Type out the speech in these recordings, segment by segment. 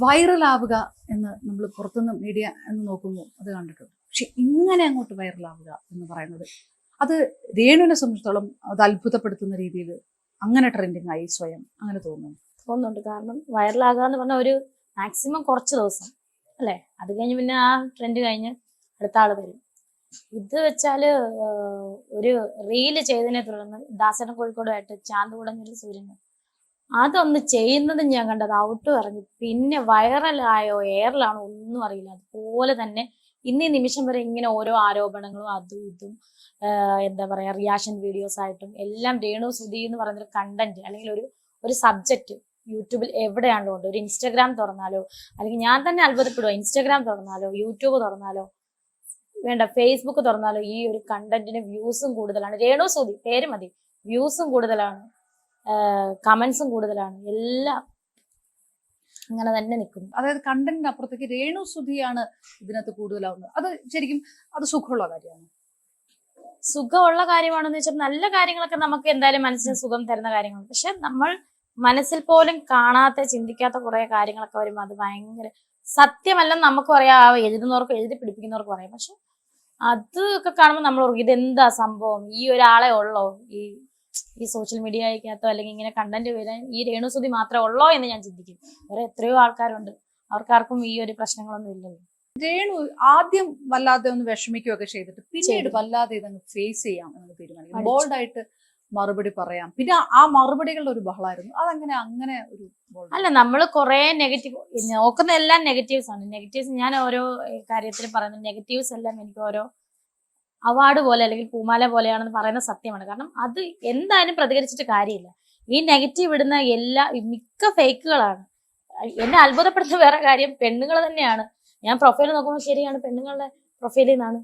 വൈറലാവുക എന്ന് നമ്മൾ പുറത്തുനിന്ന് മീഡിയ എന്ന് നോക്കുമ്പോൾ അത് കണ്ടിട്ടുണ്ട്. പക്ഷെ ഇങ്ങനെ അങ്ങോട്ട് വൈറലാവുക എന്ന് പറയുന്നത് അത് രേണുവിനെ സംബന്ധിച്ചിടത്തോളം അത് അത്ഭുതപ്പെടുത്തുന്ന രീതിയിൽ അങ്ങനെ ട്രെൻഡിങ് ആയി സ്വയം അങ്ങനെ തോന്നുന്നുണ്ട്. കാരണം വൈറലാകുക എന്ന് പറഞ്ഞാൽ ഒരു മാക്സിമം കുറച്ച് ദിവസം അല്ലേ, അത് കഴിഞ്ഞ് പിന്നെ ആ ട്രെൻഡ് കഴിഞ്ഞ് അടുത്ത ആള് വരും. ഇത് വെച്ചാല് ഒരു റീല് ചെയ്തതിനെ തുടർന്ന് ദാസന കോഴിക്കോടുമായിട്ട് ചാന്ത് കുടഞ്ഞൊരു സൂര്യൻ അതൊന്ന് ചെയ്യുന്നത് ഞാൻ കണ്ടത് ഔട്ട് പറഞ്ഞു. പിന്നെ വൈറലായോ എയറിലാണോ ഒന്നും അറിയില്ല. അതുപോലെ തന്നെ ഇന്നീ നിമിഷം വരെ ഇങ്ങനെ ഓരോ ആരോപണങ്ങളും അതും ഇതും എന്താ പറയാ റിയാക്ഷൻ വീഡിയോസ് ആയിട്ടും എല്ലാം രേണു സുധി എന്ന് പറയുന്നൊരു കണ്ടന്റ് അല്ലെങ്കിൽ ഒരു സബ്ജക്റ്റ് യൂട്യൂബിൽ എവിടെയാണല്ലോ ഉണ്ട്. ഒരു ഇൻസ്റ്റാഗ്രാം തുറന്നാലോ, അല്ലെങ്കിൽ ഞാൻ തന്നെ അത്ഭുതപ്പെടുക, ഇൻസ്റ്റാഗ്രാം തുറന്നാലോ യൂട്യൂബ് തുറന്നാലോ വേണ്ട ഫേസ്ബുക്ക് തുറന്നാലോ ഈ ഒരു കണ്ടന്റിന് വ്യൂസും കൂടുതലാണ്. രേണു സുധി പേര് മതി, വ്യൂസും കൂടുതലാണ്, കമന്റ്സും കൂടുതലാണ്, എല്ലാം അങ്ങനെ തന്നെ നിൽക്കുന്നു. അതായത് കണ്ടന്റിന് അപ്പുറത്തേക്ക് രേണു സുധിയാണ് ഇതിനകത്ത് കൂടുതലാവുന്നത്. അത് ശരിക്കും അത് സുഖമുള്ള കാര്യമാണ്. സുഖമുള്ള കാര്യമാണെന്ന് വെച്ചാൽ നല്ല കാര്യങ്ങളൊക്കെ നമുക്ക് എന്തായാലും മനസ്സിന് സുഖം തരുന്ന കാര്യങ്ങളാണ്. പക്ഷെ നമ്മൾ മനസ്സിൽ പോലും കാണാത്ത ചിന്തിക്കാത്ത കുറെ കാര്യങ്ങളൊക്കെ വരുമ്പോൾ അത് ഭയങ്കര സത്യമല്ലെന്ന് നമുക്കും അറിയാം, എഴുതുന്നവർക്കും എഴുതി പിടിപ്പിക്കുന്നവർക്കും അറിയാം. പക്ഷെ അതൊക്കെ കാണുമ്പോൾ നമ്മൾ ഓർക്കും ഇതെന്താ സംഭവം, ഈ ഒരാളെ ഉള്ളോ ഈ സോഷ്യൽ മീഡിയക്കകത്തോ അല്ലെങ്കിൽ ഇങ്ങനെ കണ്ടന്റ് വരാൻ ഈ രേണു സുധി മാത്രമേ ഉള്ളോ എന്ന് ഞാൻ ചിന്തിക്കും. വേറെ എത്രയോ ആൾക്കാരുണ്ട്, അവർക്കാർക്കും ഈ ഒരു പ്രശ്നങ്ങളൊന്നും ഇല്ലല്ലോ. രേണു ആദ്യം വല്ലാതെ ഒന്ന് വിഷമിക്കുകയൊക്കെ ചെയ്തിട്ട് പിന്നീട് വല്ലാതെ ഇതങ്ങ് ഫേസ് ചെയ്യാം എന്ന് തീരുമാനിക്കും. ബോൾഡായിട്ട് മറുപടി പറയാം. പിന്നെ ആ മറുപടികളുടെ ഒരു ബഹളമായിരുന്നു. അതങ്ങനെ അങ്ങനെ ഒരു അല്ല, നമ്മൾ കുറെ നെഗറ്റീവ് നോക്കുന്ന എല്ലാം നെഗറ്റീവ്സ് ആണ്. നെഗറ്റീവ്സ് ഞാൻ ഓരോ കാര്യത്തിൽ പറയുന്നത് നെഗറ്റീവ്സ് എല്ലാം എനിക്ക് ഓരോ അവാർഡ് പോലെ അല്ലെങ്കിൽ പൂമാല പോലെയാണെന്ന് പറയുന്ന സത്യമാണ്. കാരണം അത് എന്തായാലും പ്രതികരിച്ചിട്ട് കാര്യമില്ല. ഈ നെഗറ്റീവ് ഇടുന്ന മിക്ക ഫേക്കുകളാണ്. എന്നെ അത്ഭുതപ്പെടുത്തുന്ന വേറെ കാര്യം പെണ്ണുങ്ങൾ തന്നെയാണ്. ഞാൻ പ്രൊഫൈൽ നോക്കുമ്പോൾ ശരിയാണ് പെണ്ണുങ്ങളുടെ പ്രൊഫൈലിൽ നിന്നാണ്.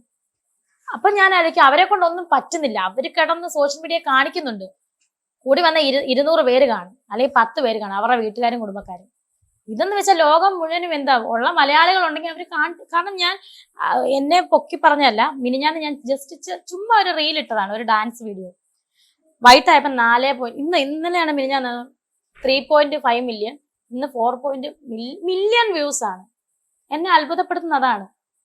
അപ്പൊ ഞാൻ ആലോചിക്കും അവരെ കൊണ്ടൊന്നും പറ്റുന്നില്ല. അവര് കിടന്ന് സോഷ്യൽ മീഡിയ കാണിക്കുന്നുണ്ട്. കൂടി വന്ന 200 പേര് കാണും, അല്ലെങ്കിൽ 10 പേര് കാണും, അവരുടെ വീട്ടുകാരും കുടുംബക്കാരും. ഇതെന്ന് വെച്ചാൽ ലോകം മുഴുവനും എന്താ ഉള്ള മലയാളികൾ ഉണ്ടെങ്കിൽ അവർ കാരണം ഞാൻ എന്നെ പൊക്കി പറഞ്ഞല്ല, മിനിഞ്ഞാന്ന് ഞാൻ ജസ്റ്റ് ചുമ്മാ ഒരു റീൽ ഇട്ടതാണ്, ഒരു ഡാൻസ് വീഡിയോ. വൈകിട്ടായപ്പോ 4 ഇന്നലെയാണ് മിനിഞ്ഞാന്ന് 3.5 മില്യൺ, ഇന്ന് 4 മില്യൺ വ്യൂസ് ആണ്. എന്നെ അത്ഭുതപ്പെടുത്തുന്നതാണ്.